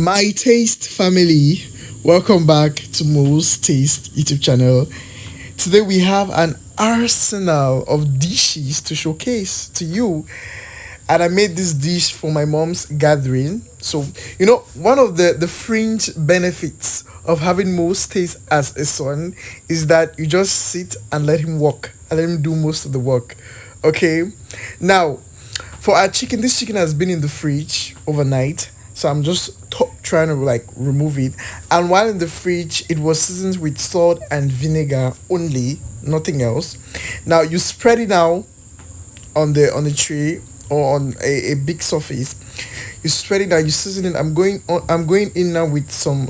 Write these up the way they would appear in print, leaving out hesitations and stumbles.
My taste family, welcome back to Mo's Taste YouTube channel. Today we have an arsenal of dishes to showcase to you, and I made this dish for my mom's gathering. So, one of the fringe benefits of having Mo's Taste as a son is that you just sit and let him work and let him do most of the work. Okay, now for our chicken, this chicken has been in the fridge overnight, so I'm just trying to like remove it. And while in the fridge, it was seasoned with salt and vinegar only, nothing else. Now you spread it out on the tray or on a big surface. You spread it out, you season it. I'm going in now with some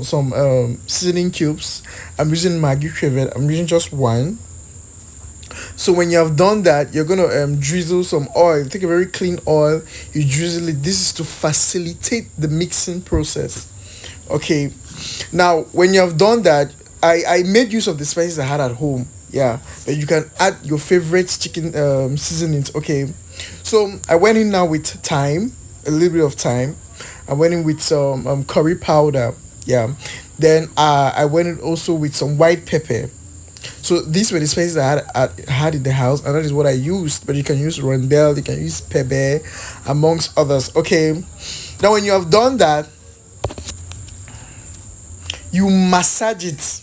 seasoning cubes. I'm using Maggi Crevet. I'm using just one. So when you have done that, you're gonna drizzle some oil. Take a very clean oil. You drizzle it. This is to facilitate the mixing process. Okay. Now when you have done that, I made use of the spices I had at home. Yeah, but you can add your favorite chicken seasonings. Okay. So I went in now with thyme, a little bit of thyme. I went in with some curry powder. Yeah. Then I went in also with some white pepper. So these were the spices I had in the house, and that is what I used. But you can use rondelle, you can use pebe, amongst others. Okay. Now when you have done that, you massage it.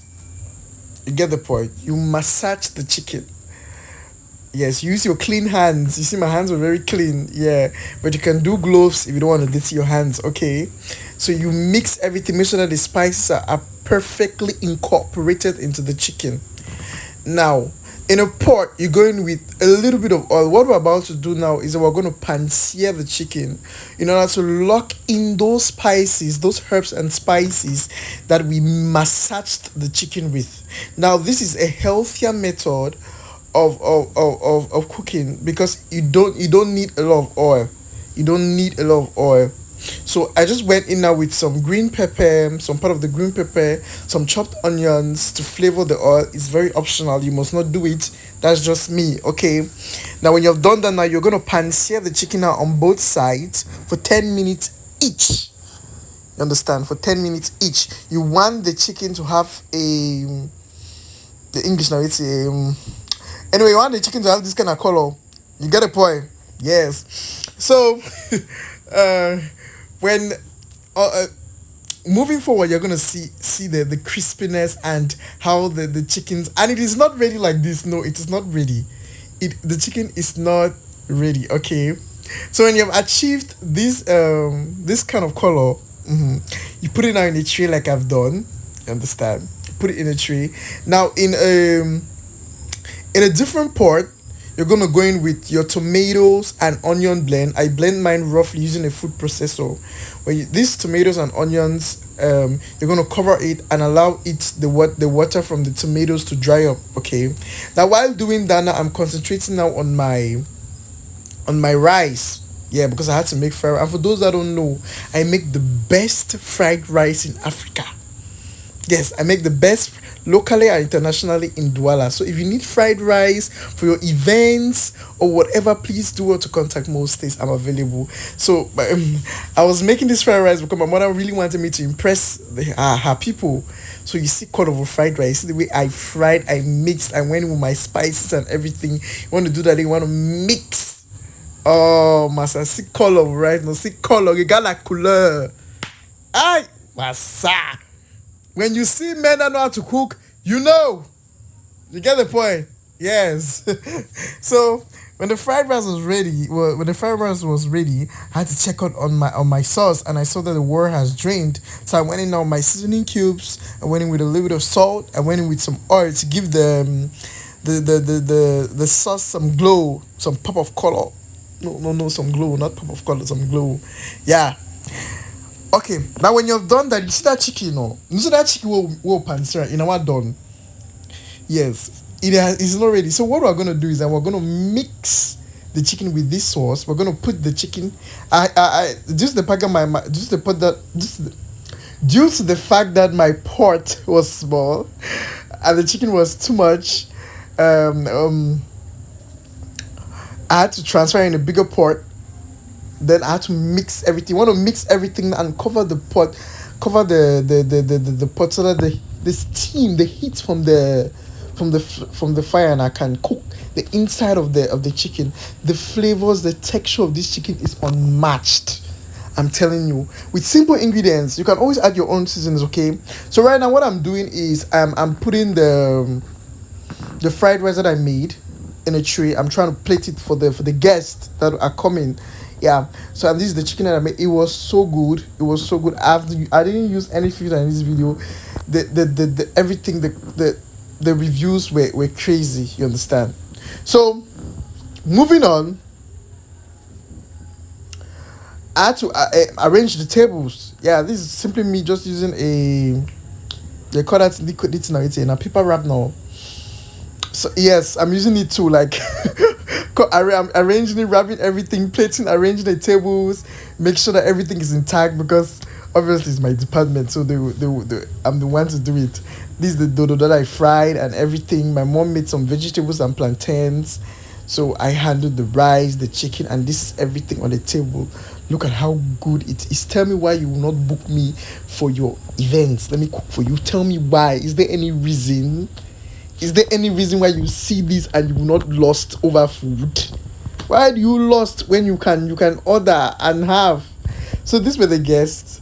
You get the point. You massage the chicken. Yes, use your clean hands. You see, my hands were very clean. Yeah, but you can do gloves if you don't want to dirty your hands. Okay, so you mix everything, make sure that the spices are perfectly incorporated into the chicken. Now, in a pot, you're going with a little bit of oil. What we're about to do now is that we're going to pan-sear the chicken in order to lock in those spices, those herbs and spices that we massaged the chicken with. Now, this is a healthier method of cooking because you don't need a lot of oil. You don't need a lot of oil. So I just went in now with some green pepper, some part of the green pepper, some chopped onions to flavor the oil. It's very optional. You must not do it. That's just me. Okay. Now when you've done that, now you're gonna pan-sear the chicken out on both sides for 10 minutes each. You understand? For 10 minutes each. You want the chicken to have the English now it's anyway, you want the chicken to have this kind of color. You get a point? Yes. So uh when moving forward, you're gonna see the crispiness and how the chickens, and it is not ready like this. No, it is not ready. The chicken is not ready. Okay. So when you have achieved this kind of color, you put it now in a tray like I've done. You understand? Put it in a tray. Now in a different pot, you're gonna go in with your tomatoes and onion blend. I blend mine roughly using a food processor. These tomatoes and onions, you're gonna cover it and allow the water from the tomatoes to dry up. Okay. Now while doing that, now I'm concentrating now on my rice. Yeah, because I had to make fried. And for those that don't know, I make the best fried rice in Africa. Yes, I make the best locally and internationally in Douala. So if you need fried rice for your events or whatever, please do want to contact most days. I'm available. So I was making this fried rice because my mother really wanted me to impress her people. So you see color of fried rice, the way I fried, I mixed, I went with my spices and everything. You want to do that, you want to mix. Oh, massa, see color of rice, no, see color, you got like couleur. Aye, massa. When you see men that know how to cook, you know. You get the point? Yes. So when the fried rice was ready, I had to check out on my sauce, and I saw that the water has drained. So I went in on my seasoning cubes. I went in with a little bit of salt. I went in with some oil to give the sauce some glow, some pop of color. No, some glow, not pop of color, some glow. Yeah. Okay, now when you've done that, you see that chicken, no? You see that chicken will pan-sear, you know what done? Yes, it's not ready. So what we're gonna do is that we're gonna mix the chicken with this sauce. We're gonna put the chicken. Due to the fact that due to the fact that my pot was small, and the chicken was too much, um, I had to transfer in a bigger pot. Then I had to mix everything. You want to mix everything and cover the pot. cover the pot so that the steam, the heat from from the fire, and I can cook the inside of the chicken. The flavors, the texture of this chicken is unmatched. I'm telling you, with simple ingredients, you can always add your own seasons. Okay, so right now what I'm doing is I'm putting the fried rice that I made in a tray. I'm trying to plate it for the guests that are coming. Yeah. So, and this is the chicken that I made. It was so good. It was so good. I didn't use any filter in this video. The everything the reviews were crazy. You understand? So, moving on, I had to arrange the tables. Yeah, this is simply me just using a, they call that liquid, it's now, it's in a paper wrap now. So yes, I'm using it too. Like I'm arranging it, wrapping everything, plating, arranging the tables, make sure that everything is intact because obviously it's my department, so I'm the one to do it. This is the dodo that I fried and everything. My mom made some vegetables and plantains, so I handled the rice, the chicken, and this is everything on the table. Look at how good it is. Tell me why you will not book me for your events. Let me cook for you. Tell me why. Is there any reason? Is there any reason why you see this and you will not lost over food? Why do you lost when you can order and have? So these were the guests.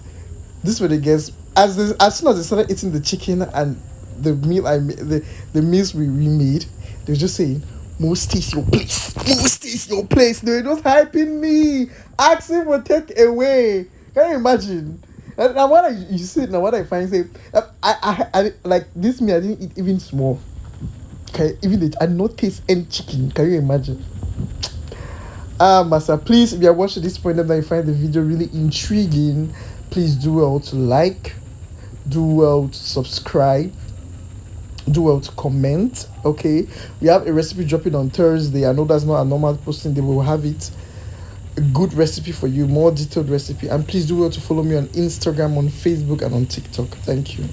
These were the guests. As soon as they started eating the chicken and the meal I made, the meals we made, they were just saying, "Most is your place. Most is your place." They were just hyping me, asking for take away. Can you imagine? And now what you see now, what I find say, I like this meal. I didn't eat even small. Okay, even I did not taste any chicken. Can you imagine? Master, please, if you are watching this point and you find the video really intriguing, please do well to like, do well to subscribe, do well to comment. Okay, we have a recipe dropping on Thursday. I know that's not a normal posting day, but we'll have it. A good recipe for you, more detailed recipe, and please do well to follow me on Instagram, on Facebook, and on TikTok. Thank you.